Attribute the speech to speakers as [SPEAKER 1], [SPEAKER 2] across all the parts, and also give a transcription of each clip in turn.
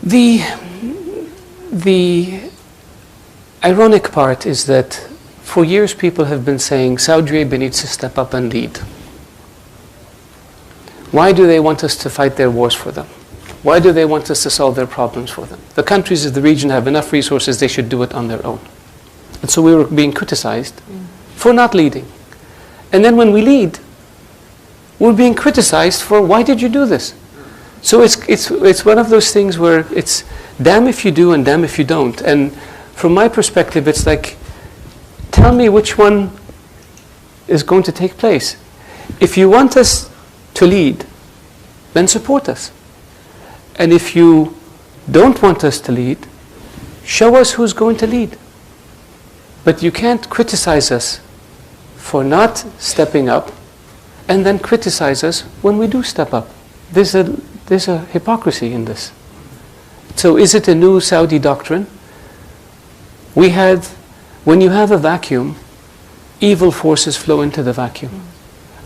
[SPEAKER 1] The ironic part is that for years people have been saying Saudi Arabia needs to step up and lead. Why do they want us to fight their wars for them? Why do they want us to solve their problems for them? The countries of the region have enough resources, they should do it on their own. And so we were being criticized for not leading. And then when we lead, we're being criticized for, why did you do this? So it's one of those things where it's damn if you do and damn if you don't. And from my perspective, it's like, tell me which one is going to take place. If you want us to lead, then support us. And if you don't want us to lead, show us who's going to lead. But you can't criticize us for not stepping up and then criticize us when we do step up. There's a hypocrisy in this. So is it a new Saudi doctrine? When you have a vacuum, evil forces flow into the vacuum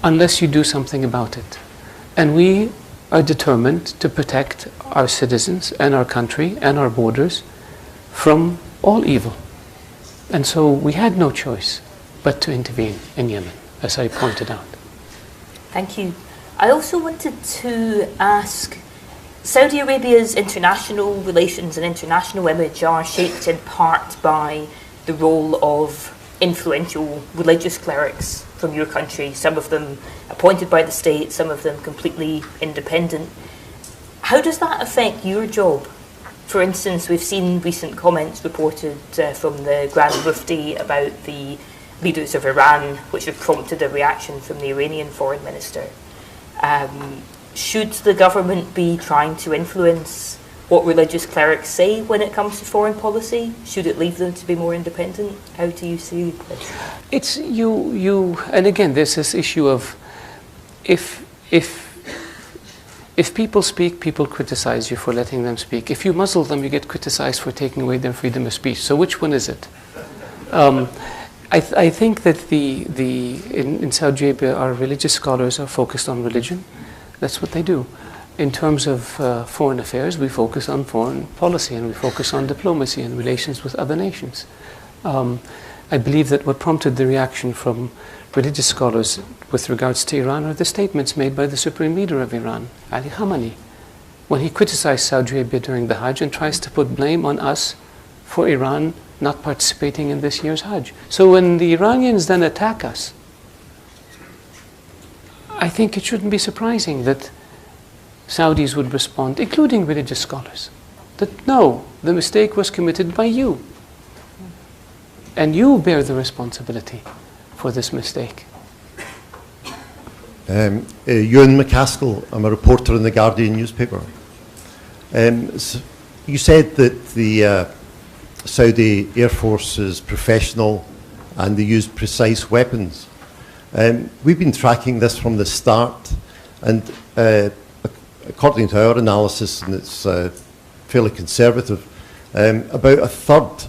[SPEAKER 1] unless you do something about it. And we are determined to protect our citizens and our country and our borders from all evil. And so we had no choice but to intervene in Yemen, as I pointed out.
[SPEAKER 2] Thank you. I also wanted to ask, Saudi Arabia's international relations and international image are shaped in part by the role of influential religious clerics from your country, some of them appointed by the state, some of them completely independent. How does that affect your job? For instance, we've seen recent comments reported from the Grand Mufti about the leaders of Iran, which have prompted a reaction from the Iranian foreign minister. Should the government be trying to influence what religious clerics say when it comes to foreign policy? Should it leave them to be more independent? How do you see this?
[SPEAKER 1] It's and again, there's this issue of if people speak, people criticize you for letting them speak. If you muzzle them, you get criticized for taking away their freedom of speech. So which one is it? I think that in Saudi Arabia, our religious scholars are focused on religion. That's what they do. In terms of foreign affairs, we focus on foreign policy and we focus on diplomacy and relations with other nations. I believe that what prompted the reaction from religious scholars with regards to Iran are the statements made by the supreme leader of Iran, Ali Khamenei, when he criticized Saudi Arabia during the Hajj and tries to put blame on us for Iran not participating in this year's Hajj. So when the Iranians then attack us, I think it shouldn't be surprising that Saudis would respond, including religious scholars, that no, the mistake was committed by you. And you bear the responsibility for this mistake.
[SPEAKER 3] Ewan McCaskill, I'm a reporter in the Guardian newspaper. You said that the Saudi Air Force is professional and they use precise weapons. We've been tracking this from the start, and according to our analysis, and it's fairly conservative, about a third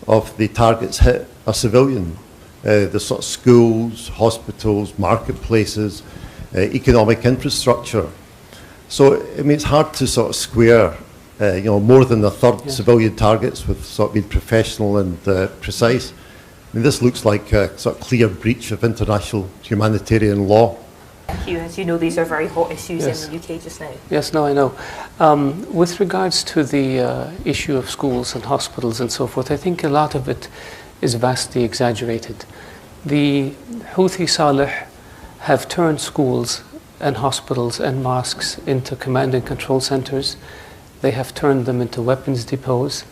[SPEAKER 3] of the targets hit are civilian. The sort of schools, hospitals, marketplaces, economic infrastructure. So, I mean, it's hard to sort of square, more than a third civilian targets with sort of being professional and precise. I mean, this looks like a sort of clear breach of international humanitarian law.
[SPEAKER 2] Thank you. As you know, these are very hot issues in the UK just now.
[SPEAKER 1] Yes, no, I know. With regards to the issue of schools and hospitals and so forth, I think a lot of it is vastly exaggerated. The Houthi Salih have turned schools and hospitals and mosques into command and control centers. They have turned them into weapons depots,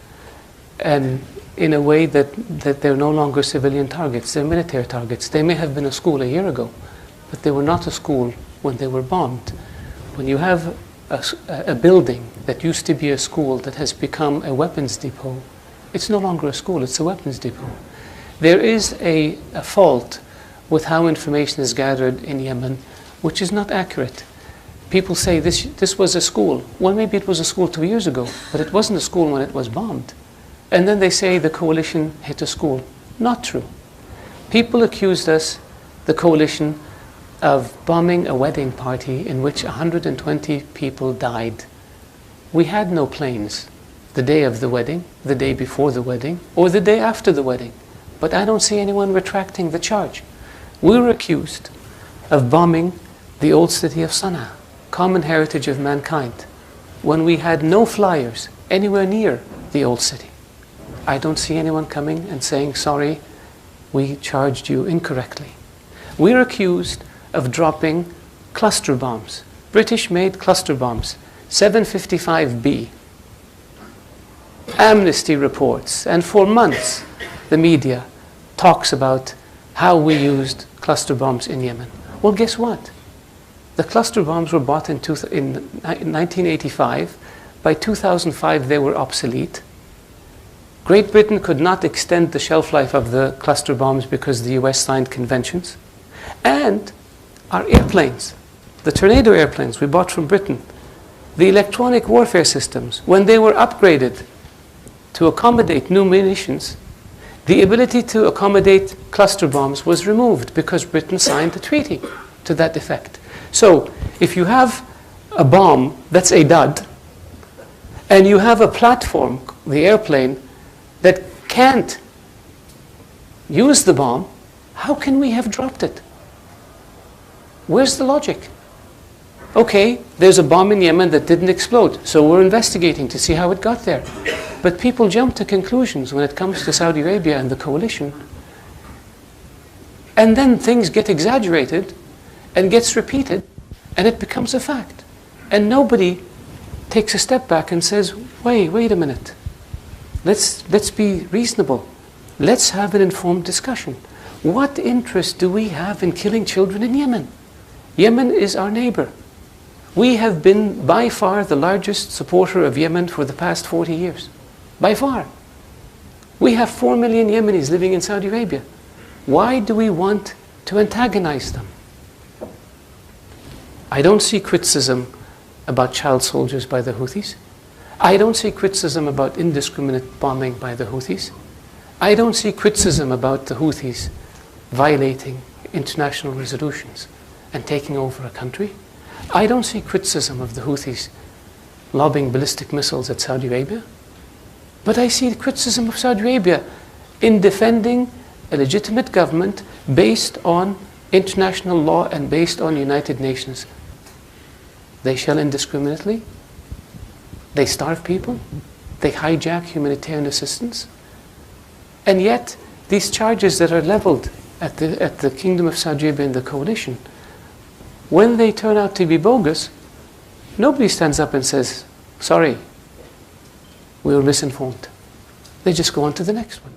[SPEAKER 1] and in a way that they're no longer civilian targets, they're military targets. They may have been a school a year ago, but they were not a school when they were bombed. When you have a building that used to be a school that has become a weapons depot, it's no longer a school, it's a weapons depot. There is a fault with how information is gathered in Yemen, which is not accurate. People say this was a school. Well, maybe it was a school 2 years ago, but it wasn't a school when it was bombed. And then they say the coalition hit a school. Not true. People accused us, the coalition, of bombing a wedding party in which 120 people died. We had no planes the day of the wedding, the day before the wedding, or the day after the wedding. But I don't see anyone retracting the charge. We were accused of bombing the old city of Sana'a, common heritage of mankind, when we had no flyers anywhere near the old city. I don't see anyone coming and saying, sorry, we charged you incorrectly. We're accused of dropping cluster bombs, British-made cluster bombs, 755B. Amnesty reports, and for months the media talks about how we used cluster bombs in Yemen. Well, guess what? The cluster bombs were bought in 1985. By 2005, they were obsolete. Great Britain could not extend the shelf life of the cluster bombs because the US signed conventions. And our airplanes, the Tornado airplanes we bought from Britain, the electronic warfare systems, when they were upgraded to accommodate new munitions, the ability to accommodate cluster bombs was removed because Britain signed a treaty to that effect. So if you have a bomb that's a dud, and you have a platform, the airplane, that can't use the bomb, how can we have dropped it? Where's the logic? Okay, there's a bomb in Yemen that didn't explode, so we're investigating to see how it got there. But people jump to conclusions when it comes to Saudi Arabia and the coalition. And then things get exaggerated and gets repeated, and it becomes a fact. And nobody takes a step back and says, wait a minute. Let's be reasonable. Let's have an informed discussion. What interest do we have in killing children in Yemen? Yemen is our neighbor. We have been by far the largest supporter of Yemen for the past 40 years. By far. We have 4 million Yemenis living in Saudi Arabia. Why do we want to antagonize them? I don't see criticism about child soldiers by the Houthis. I don't see criticism about indiscriminate bombing by the Houthis. I don't see criticism about the Houthis violating international resolutions and taking over a country. I don't see criticism of the Houthis lobbing ballistic missiles at Saudi Arabia. But I see criticism of Saudi Arabia in defending a legitimate government based on international law and based on United Nations. They shell indiscriminately. They starve people. They hijack humanitarian assistance. And yet, these charges that are leveled at the Kingdom of Saudi Arabia and the coalition, when they turn out to be bogus, nobody stands up and says, sorry, we were misinformed. They just go on to the next one.